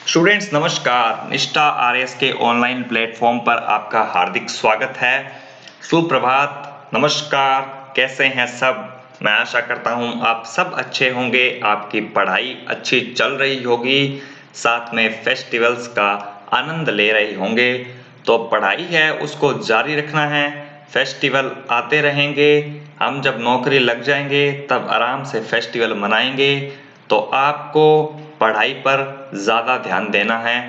Students नमस्कार। निष्ठा RS के ऑनलाइन प्लेटफॉर्म पर आपका हार्दिक स्वागत है। सुप्रभात, नमस्कार। कैसे हैं सब? मैं आशा करता हूं आप सब अच्छे होंगे, आपकी पढ़ाई अच्छी चल रही होगी, साथ में फेस्टिवल्स का आनंद ले रहे होंगे। तो पढ़ाई है उसको जारी रखना है, फेस्टिवल आते रहेंगे। हम जब नौकरी लग जाएंगे तब आराम से फेस्टिवल मनाएंगे। तो आपको पढ़ाई पर ज़्यादा ध्यान देना है।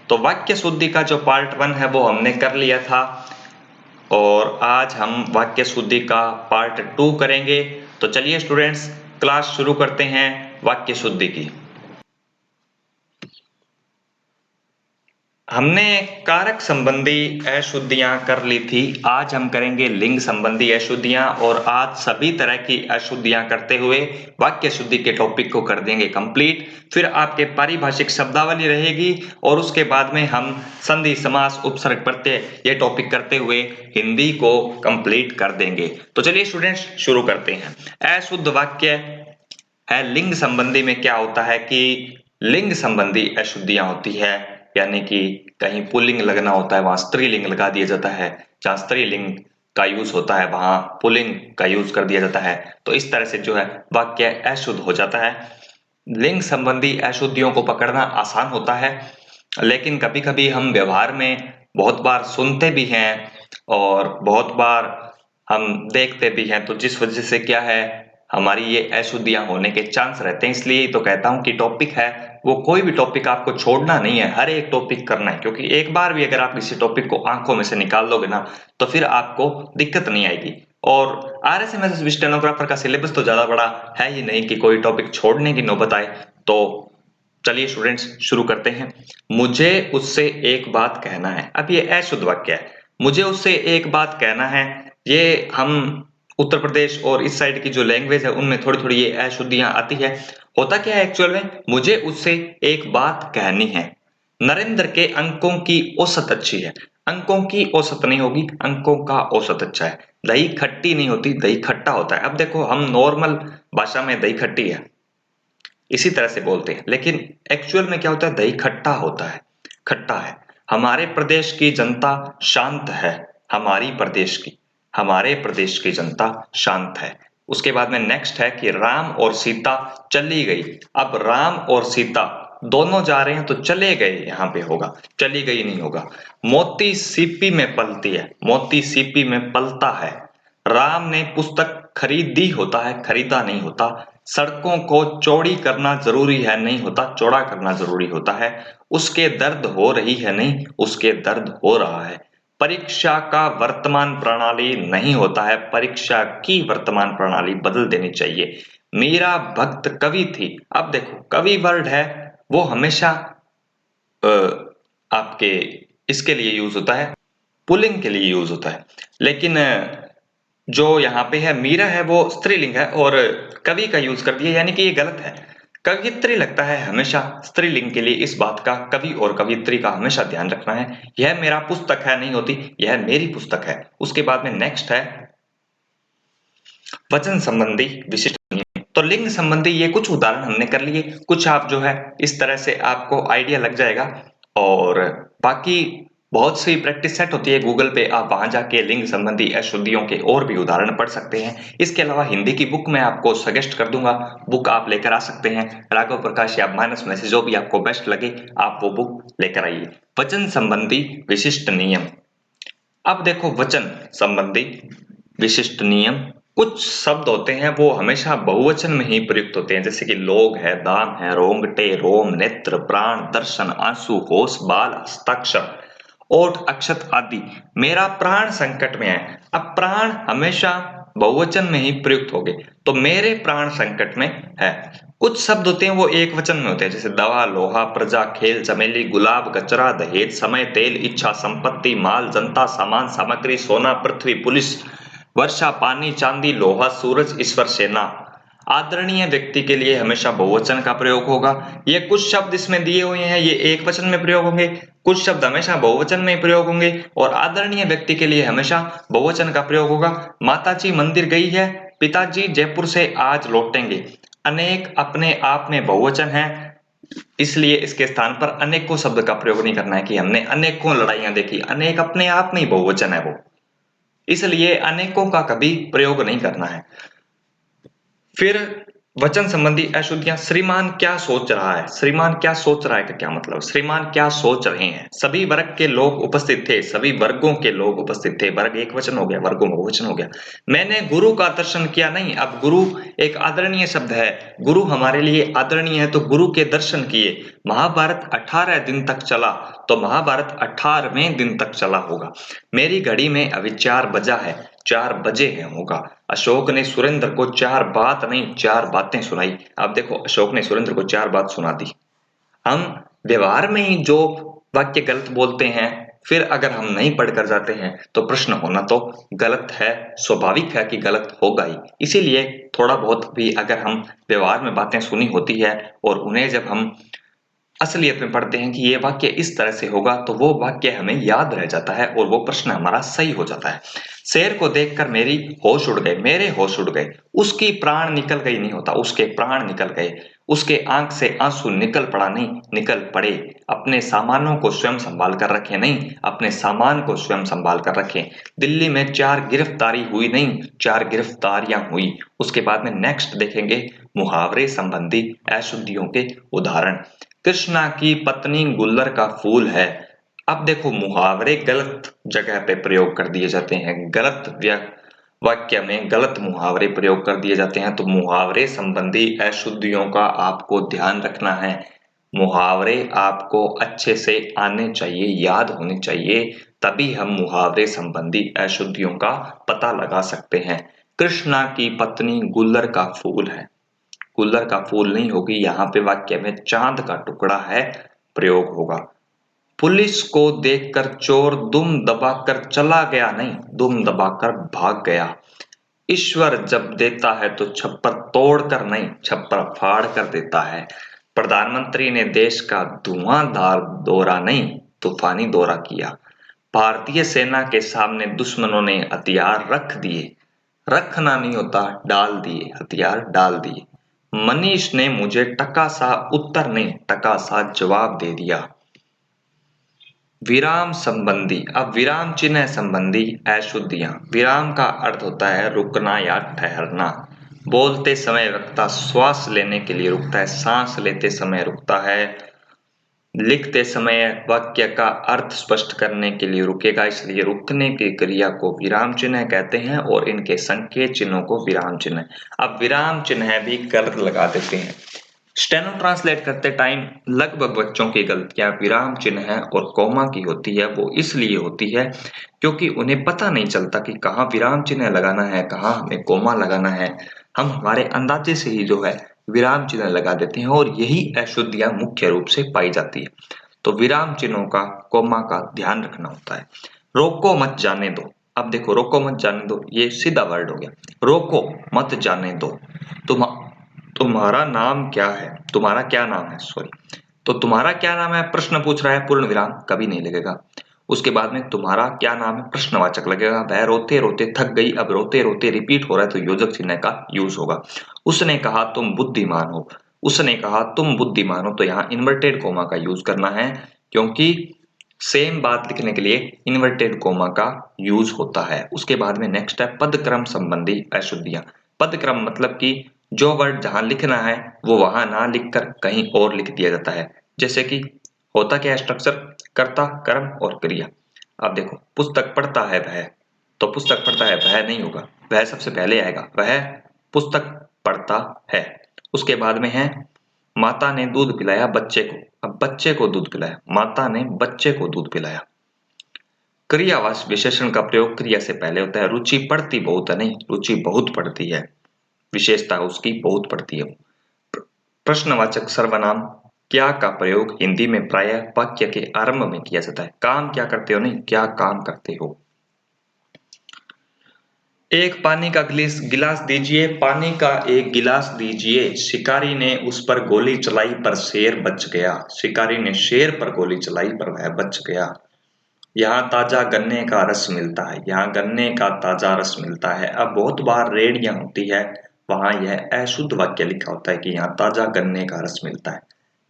तो वाक्य शुद्धि का जो पार्ट 1 है वो हमने कर लिया था और आज हम वाक्य शुद्धि का पार्ट 2 करेंगे। तो चलिए स्टूडेंट्स, क्लास शुरू करते हैं वाक्य शुद्धि की। हमने कारक संबंधी अशुद्धियां कर ली थी, आज हम करेंगे लिंग संबंधी अशुद्धियां और आज सभी तरह की अशुद्धियां करते हुए वाक्य शुद्धि के टॉपिक को कर देंगे कंप्लीट। फिर आपके पारिभाषिक शब्दावली रहेगी और उसके बाद में हम संधि, समास, उपसर्ग, प्रत्यय ये टॉपिक करते हुए हिंदी को कंप्लीट कर देंगे। तो चलिए स्टूडेंट्स शुरू करते हैं। अशुद्ध वाक्य है लिंग संबंधी में क्या होता है कि लिंग संबंधी अशुद्धियां होती है, यानी कि कहीं पुल्लिंग लगना होता है वहां स्त्रीलिंग लगा दिया जाता है, जहां स्त्रीलिंग का यूज होता है वहां पुल्लिंग का यूज कर दिया जाता है। तो इस तरह से जो है वाक्य अशुद्ध हो जाता है। लिंग संबंधी अशुद्धियों को पकड़ना आसान होता है, लेकिन कभी कभी हम व्यवहार में बहुत बार सुनते भी हैं और बहुत बार हम देखते भी हैं, तो जिस वजह से क्या है हमारी ये अशुद्धियां होने के चांस रहते हैं। इसलिए तो कहता हूं कि टॉपिक है वो कोई भी टॉपिक आपको छोड़ना नहीं है, हर एक टॉपिक करना है, क्योंकि एक बार भी अगर आप किसी टॉपिक को आंखों में से निकाल दोगे ना तो फिर आपको दिक्कत नहीं आएगी। और आरएसएमएस स्टेनोग्राफर का सिलेबस तो ज्यादा बड़ा है ही नहीं कि कोई टॉपिक छोड़ने की नौबत आए। तो चलिए स्टूडेंट्स शुरू करते हैं। मुझे उससे एक बात कहना है। अब ये अशुद्ध वाक्य है, मुझे उससे एक बात कहना है। ये हम उत्तर प्रदेश और इस साइड की जो लैंग्वेज है उनमें थोड़ी थोड़ी ये अशुद्धियां आती है। होता क्या है एक्चुअल में, मुझे उससे एक बात कहनी है। नरेंद्र के अंकों की औसत अच्छी है। अंकों की औसत नहीं होगी, अंकों का औसत अच्छा है। दही खट्टी नहीं होती, दही खट्टा होता है। अब देखो हम नॉर्मल भाषा में दही खट्टी है इसी तरह से बोलते हैं, लेकिन एक्चुअल में क्या होता है, दही खट्टा होता है, खट्टा है। हमारे प्रदेश की जनता शांत है। हमारे प्रदेश की जनता शांत है। उसके बाद में नेक्स्ट है कि राम और सीता चली गई। अब राम और सीता दोनों जा रहे हैं तो चले गए यहां पे होगा, चली गई नहीं होगा। मोती सीपी में पलती है, मोती सीपी में पलता है। राम ने पुस्तक खरीदी होता है, खरीदा नहीं होता। सड़कों को चौड़ी करना जरूरी है नहीं होता, चौड़ा करना जरूरी होता है। उसके दर्द हो रही है नहीं, उसके दर्द हो रहा है। परीक्षा का वर्तमान प्रणाली नहीं होता है, परीक्षा की वर्तमान प्रणाली बदल देनी चाहिए। मीरा भक्त कवि थी। अब देखो कवि वर्ड है वो हमेशा अ, आपके इसके लिए यूज होता है, पुल्लिंग के लिए यूज होता है। लेकिन जो यहाँ पे है मीरा है वो स्त्रीलिंग है और कवि का यूज कर दिया, यानी कि ये गलत है। कवियत्री लगता है हमेशा स्त्रीलिंग के लिए। इस बात का कवि और कवियत्री का हमेशा ध्यान रखना है। यह मेरा पुस्तक है नहीं होती, यह मेरी पुस्तक है। उसके बाद में नेक्स्ट है वचन संबंधी विशिष्ट नियम। तो लिंग संबंधी ये कुछ उदाहरण हमने कर लिए, कुछ आप जो है इस तरह से आपको आइडिया लग जाएगा। और बाकी बहुत सी प्रैक्टिस सेट होती है गूगल पे, आप वहां जाके लिंग संबंधी अशुद्धियों के और भी उदाहरण पढ़ सकते हैं। इसके अलावा हिंदी की बुक मैं आपको सजेस्ट कर दूंगा, बुक आप लेकर आ सकते हैं। राघव प्रकाश या मानस में से जो भी आपको बेस्ट लगे आप वो बुक लेकर आइए। वचन संबंधी विशिष्ट नियम। अब देखो वचन संबंधी विशिष्ट नियम, कुछ शब्द होते हैं वो हमेशा बहुवचन में ही प्रयुक्त होते हैं, जैसे कि लोग है, दाम है, रोंगटे, रोम, नेत्र, प्राण, दर्शन, आंसू, होश, बाल, हस्ताक्षर, ओठ, अक्षत आदि। मेरा प्राण संकट में है। अब प्राण हमेशा बहुवचन में ही प्रयुक्त होंगे, तो मेरे प्राण संकट में है। कुछ शब्द होते हैं वो एक वचन में होते हैं, जैसे दवा, लोहा, प्रजा, खेल, चमेली, गुलाब, गचरा, दहेज, समय, तेल, इच्छा, संपत्ति, माल, जनता, सामान, सामग्री, सोना, पृथ्वी, पुलिस, वर्षा, पानी, चांदी, लोहा, सूरज, ईश्वर, सेना। आदरणीय व्यक्ति के लिए हमेशा बहुवचन का प्रयोग होगा। ये कुछ शब्द इसमें दिए हुए हैं ये एक वचन में प्रयोग होंगे, कुछ शब्द हमेशा बहुवचन में प्रयोग होंगे और आदरणीय व्यक्ति के लिए हमेशा बहुवचन का प्रयोग होगा। माताजी मंदिर गई है, पिताजी जयपुर से आज लौटेंगे। अनेक अपने आप में बहुवचन है, इसलिए इसके स्थान पर अनेकों शब्द का प्रयोग नहीं करना है कि हमने अनेकों लड़ाइयां देखी। अनेक अपने आप में ही बहुवचन है वो, इसलिए अनेकों का कभी प्रयोग नहीं करना है। फिर वचन संबंधी अशुद्धियां, श्रीमान क्या सोच रहा है। श्रीमान क्या सोच रहा है का क्या मतलब, श्रीमान क्या सोच रहे हैं। सभी वर्ग के लोग उपस्थित थे, सभी वर्गों के लोग उपस्थित थे। वर्ग एक वचन हो गया, वर्गों बहुवचन हो गया। मैंने गुरु का दर्शन किया नहीं, अब गुरु एक आदरणीय शब्द है, गुरु हमारे लिए आदरणीय है, तो गुरु के दर्शन किए। महाभारत 18 दिन तक चला, तो महाभारत 18वें दिन तक चला होगा। मेरी घड़ी में अभी 4 बजा है, 4 बजे है होगा। अशोक ने सुरेंद्र को 4 बात नहीं 4 बातें सुनाई। अब देखो अशोक ने सुरेंद्र को 4 बात सुना दी। हम व्यवहार में ही जो वाक्य गलत बोलते हैं, फिर अगर हम नहीं पढ़कर जाते हैं तो प्रश्न होना तो गलत है, स्वाभाविक है कि गलत होगा ही। इसीलिए थोड़ा बहुत भी अगर हम व्यवहार में बातें सुनी होती है और उन्हें जब हम असलियत में पढ़ते हैं कि ये वाक्य इस तरह से होगा, तो वो वाक्य हमें याद रह जाता है और वो प्रश्न हमारा सही हो जाता है। शेर को देखकर मेरी होश उड़ गए, मेरे होश उड़ गए। उसकी प्राण निकल गई नहीं होता, उसके प्राण निकल गए। उसके आंख से आंसू निकल पड़ा नहीं, निकल पड़े। अपने सामानों को स्वयं संभाल कर रखें नहीं, अपने सामान को स्वयं संभाल कर रखें। दिल्ली में 4 गिरफ्तारी हुई नहीं, 4 गिरफ्तारियां हुई। उसके बाद में नेक्स्ट देखेंगे मुहावरे संबंधी अशुद्धियों के उदाहरण। कृष्णा की पत्नी गुल्लर का फूल है। अब देखो मुहावरे गलत जगह पे प्रयोग कर दिए जाते हैं, गलत वाक्य में गलत मुहावरे प्रयोग कर दिए जाते हैं, तो मुहावरे संबंधी अशुद्धियों का आपको ध्यान रखना है। मुहावरे आपको अच्छे से आने चाहिए, याद होने चाहिए, तभी हम मुहावरे संबंधी अशुद्धियों का पता लगा सकते हैं। कृष्णा की पत्नी गुल्लर का फूल है, गुल्लर का फूल नहीं होगी, यहाँ पे वाक्य में चांद का टुकड़ा है प्रयोग होगा। पुलिस को देखकर चोर दुम दबाकर चला गया नहीं, दुम दबाकर भाग गया। ईश्वर जब देता है तो छप्पर तोड़कर नहीं, छप्पर फाड़ कर देता है। प्रधानमंत्री ने देश का धुआंधार दौरा नहीं, तूफानी दौरा किया। भारतीय सेना के सामने दुश्मनों ने हथियार रख दिए, रखना नहीं होता डाल दिए, हथियार डाल दिए। मनीष ने मुझे टका सा उत्तर नहीं, टका सा जवाब दे दिया। विराम संबंधी, अब विराम चिन्ह संबंधी अशुद्धियां। विराम का अर्थ होता है रुकना या ठहरना। बोलते समय वक्ता श्वास लेने के लिए रुकता है, सांस लेते समय रुकता है, लिखते समय वाक्य का अर्थ स्पष्ट करने के लिए रुकेगा, इसलिए रुकने की क्रिया को विराम चिन्ह कहते हैं और इनके संकेत चिन्हों को विराम चिन्ह। अब विराम चिन्ह भी गलत लगा देते हैं। स्टेनो ट्रांसलेट करते टाइम लगभग बच्चों की गलतियां विराम चिन्ह और कोमा की होती है। वो इसलिए होती है क्योंकि उन्हें पता नहीं चलता कि कहाँ विराम चिन्ह लगाना है, कहाँ हमें कोमा लगाना है। हम हमारे अंदाजे से ही जो है विराम चिन्ह लगा देते हैं और यही अशुद्धियां मुख्य रूप से पाई जाती है। तो विराम चिन्हों का, कोमा का ध्यान रखना होता है। रोको मत जाने दो। अब देखो रोको मत जाने दो, ये सीधा वर्ड हो गया। रोको मत जाने दो। तुम तुम्हारा नाम क्या है, तुम्हारा क्या नाम है, सॉरी। तो तुम्हारा क्या नाम है प्रश्न पूछ रहा है, पूर्ण विराम कभी नहीं लगेगा। उसके बाद में तुम्हारा क्या नाम है प्रश्नवाचक लगेगा। वह रोते रोते थक गई, अब रोते रोते रिपीट हो रहा है तो योजक चिन्ह का यूज होगा। उसने कहा तुम बुद्धिमान हो, उसने कहा तुम बुद्धिमान हो, तो यहाँ इन्वर्टेड कोमा का यूज करना है, क्योंकि सेम बात लिखने के लिए इन्वर्टेड कोमा का यूज होता है। उसके बाद में नेक्स्ट है पदक्रम संबंधी अशुद्धियां। पदक्रम मतलब कि जो वर्ड जहां लिखना है वो वहां ना लिखकर कहीं और लिख दिया जाता है। जैसे कि होता क्या है स्ट्रक्चर, कर्ता, कर्म और क्रिया। अब देखो पुस्तक पढ़ता है वह, तो पुस्तक पढ़ता है वह नहीं होगा, वह सबसे पहले आएगा। वह पुस्तक पढ़ता है। उसके बाद में है माता ने दूध पिलाया बच्चे को। अब बच्चे को दूध पिलाया, माता ने बच्चे को दूध पिलाया। क्रियावाच विशेषण का प्रयोग क्रिया से पहले होता है। रुचि पढ़ती बहुत है नहीं, रुचि बहुत पढ़ती है, विशेषता उसकी बहुत पढ़ती है। प्रश्नवाचक सर्वनाम क्या का प्रयोग हिंदी में प्रायः वाक्य के आरंभ में किया जाता है। काम क्या करते हो नहीं, क्या काम करते हो। एक पानी का गिलास दीजिए, पानी का एक गिलास दीजिए। शिकारी ने उस पर गोली चलाई पर शेर बच गया। शिकारी ने शेर पर गोली चलाई पर वह बच गया। यहाँ ताजा गन्ने का रस मिलता है, यहाँ गन्ने का ताजा रस मिलता है। अब बहुत बार रेड़ियां होती है, वहां यह अशुद्ध वाक्य लिखा होता है कि यहाँ ताजा गन्ने का रस मिलता है,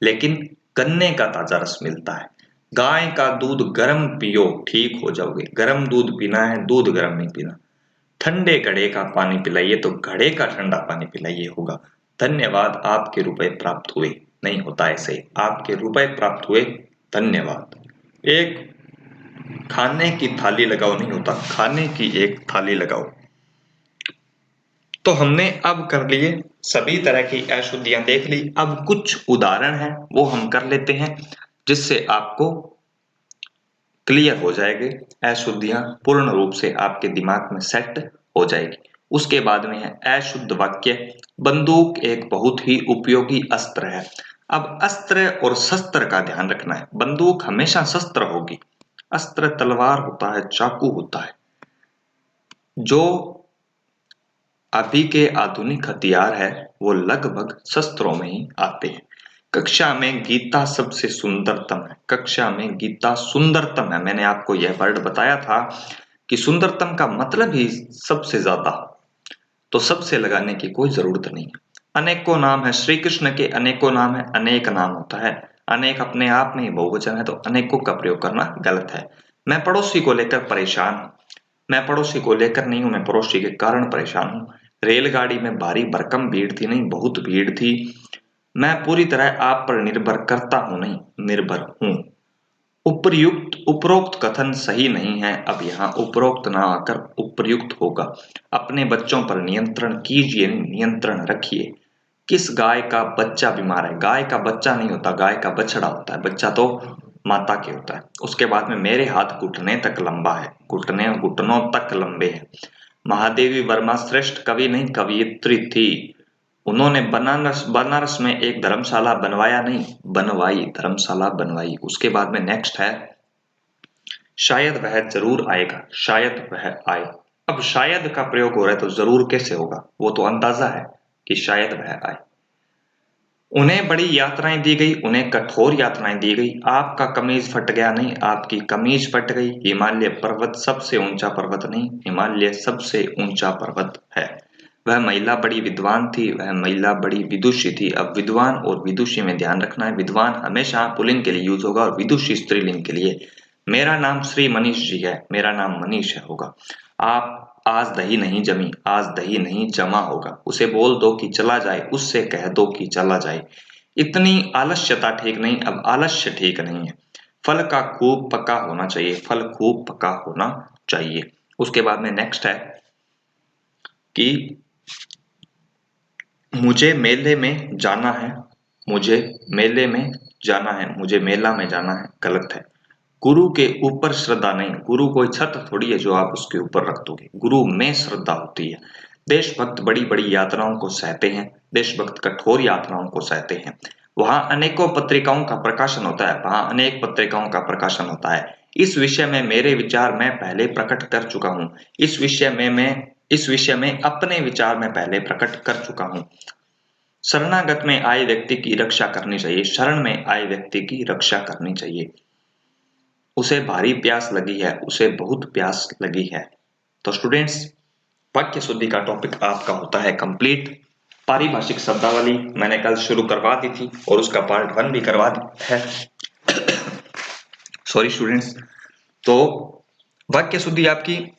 लेकिन गन्ने का ताजा रस मिलता है। गाय का दूध गर्म पियो ठीक हो जाओगे। गर्म दूध पीना है, दूध गर्म नहीं पीना। ठंडे घड़े का पानी पिलाइए तो घड़े का ठंडा पानी पिलाइए होगा। धन्यवाद आपके रुपए प्राप्त हुए। नहीं होता ऐसे, आपके रुपए प्राप्त हुए, धन्यवाद। एक खाने की थाली लगाओ नहीं होता, खाने की एक थाली लगाओ। तो हमने अब कर लिए सभी तरह की अशुद्धियां देख ली। अब कुछ उदाहरण हैं वो हम कर लेते हैं जिससे आपको क्लियर हो जाएंगे, अशुद्धियां पूर्ण रूप से आपके दिमाग में सेट हो जाएगी। उसके बाद में है अशुद्ध वाक्य। बंदूक एक बहुत ही उपयोगी अस्त्र है। अब अस्त्र और शस्त्र का ध्यान रखना है। बंदूक हमेशा शस्त्र होगी, अस्त्र तलवार होता है, चाकू होता है। जो अभी के आधुनिक हथियार है वो लगभग शस्त्रों में ही आते हैं। कक्षा में गीता सबसे सुंदरतम है। कक्षा में गीता सुंदरतम है। मैंने आपको यह वर्ड बताया था कि सुंदरतम का मतलब ही सबसे ज्यादा, तो सबसे लगाने की कोई जरूरत नहीं है। अनेकों नाम है, श्री कृष्ण के अनेकों नाम है, अनेक नाम होता है। अनेक अपने आप में ही बहुवचन है, तो अनेकों का प्रयोग करना गलत है। मैं पड़ोसी को लेकर परेशान हूं। मैं पड़ोसी को लेकर नहीं हूं, मैं पड़ोसी के कारण परेशान हूं। रेलगाड़ी में भारी भरकम भीड़ थी, नहीं बहुत भीड़ थी। मैं पूरी तरह आप पर निर्भर करता हूं, नहीं निर्भर हूं। उपर्युक्त उपरोक्त कथन सही नहीं है। अब यहाँ उपरोक्त ना आकर उपर्युक्त होगा। अपने बच्चों पर नियंत्रण कीजिए, नियंत्रण रखिए। किस गाय का बच्चा बीमार है? गाय का बच्चा नहीं होता, गाय का बछड़ा होता है। बच्चा तो माता के होता है। उसके बाद में मेरे हाथ घुटने तक लंबा है, घुटने घुटनों तक लंबे हैं। महादेवी वर्मा श्रेष्ठ कवि नहीं कवयित्री थी। उन्होंने बनारस बनारस में एक धर्मशाला बनवाया नहीं बनवाई, धर्मशाला बनवाई। उसके बाद में नेक्स्ट है शायद वह जरूर आएगा, शायद वह आए। अब शायद का प्रयोग हो रहा है तो जरूर कैसे होगा? वो तो अंदाजा है कि शायद वह आए। उन्हें बड़ी यातनाएं दी गई, उन्हें कठोर यातनाएं दी गई। आपका कमीज फट गया नहीं, आपकी कमीज फट गई। हिमालय पर्वत सबसे ऊंचा पर्वत नहीं, हिमालय सबसे ऊंचा पर्वत है। वह महिला बड़ी विद्वान थी, वह महिला बड़ी विदुषी थी। अब विद्वान और विदुषी में ध्यान रखना है। विद्वान हमेशा पुल्लिंग के लिए यूज होगा और विदुषी स्त्रीलिंग के लिए। मेरा नाम श्री मनीष जी है, मेरा नाम मनीष है होगा। आप आज दही नहीं जमी, आज दही नहीं जमा होगा। उसे बोल दो कि चला जाए, उससे कह दो कि चला जाए। इतनी आलस्यता ठीक नहीं, अब आलस्य ठीक नहीं है। फल का खूब पका होना चाहिए, फल खूब पका होना चाहिए। उसके बाद में नेक्स्ट है कि मुझे मेले में जाना है, मुझे मेले में जाना है, मुझे मेला में जाना है, गलत है। गुरु के ऊपर श्रद्धा नहीं, गुरु कोई छत थोड़ी है जो आप उसके ऊपर रख दोगे। गुरु में श्रद्धा होती है। देशभक्त बड़ी बड़ी यातनाओं को सहते हैं, देशभक्त कठोर यातनाओं को सहते हैं। वहां अनेकों पत्रिकाओं का प्रकाशन होता है, वहां अनेक पत्रिकाओं का प्रकाशन होता है। इस विषय में मेरे विचार मैं पहले प्रकट कर चुका हूं। इस विषय में अपने विचार मैं पहले प्रकट कर चुका हूं। शरणागत में आए व्यक्ति की रक्षा करनी चाहिए, शरण में आए व्यक्ति की रक्षा करनी चाहिए। उसे भारी प्यास लगी है, उसे बहुत प्यास लगी है। तो स्टूडेंट्स, वाक्य शुद्धि का टॉपिक आपका होता है कंप्लीट। पारिभाषिक शब्दावली मैंने कल शुरू करवा दी थी और उसका पार्ट 1 भी करवा दी है। Sorry students. तो वाक्य शुद्धि आपकी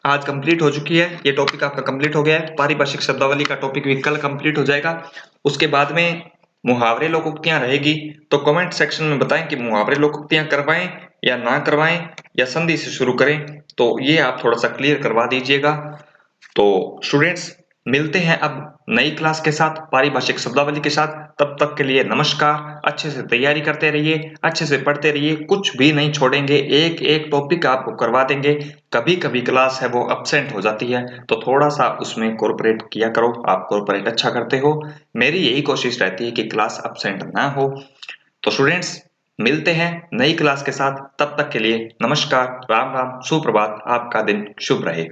आज कंप्लीट हो चुकी है, ये टॉपिक आपका कंप्लीट हो गया है। पारिभाषिक शब्दावली का टॉपिक भी कल कंप्लीट हो जाएगा। उसके बाद में मुहावरे लोकोक्तियां रहेगी। तो कमेंट सेक्शन में बताएं कि मुहावरे लोकोक्तियां करवाएं या ना करवाएं या संधि से शुरू करें, तो ये आप थोड़ा सा क्लियर करवा दीजिएगा। तो स्टूडेंट्स, मिलते हैं अब नई क्लास के साथ, पारिभाषिक शब्दावली के साथ। तब तक के लिए नमस्कार। अच्छे से तैयारी करते रहिए, अच्छे से पढ़ते रहिए, कुछ भी नहीं छोड़ेंगे, एक एक टॉपिक आपको करवा देंगे। कभी कभी क्लास है वो अब्सेंट हो जाती है, तो थोड़ा सा उसमें कोऑपरेट किया करो। आप कोऑपरेट अच्छा करते हो, मेरी यही कोशिश रहती है कि क्लास अब्सेंट ना हो। तो स्टूडेंट्स, मिलते हैं नई क्लास के साथ। तब तक के लिए नमस्कार, राम राम, सुप्रभात, आपका दिन शुभ रहे।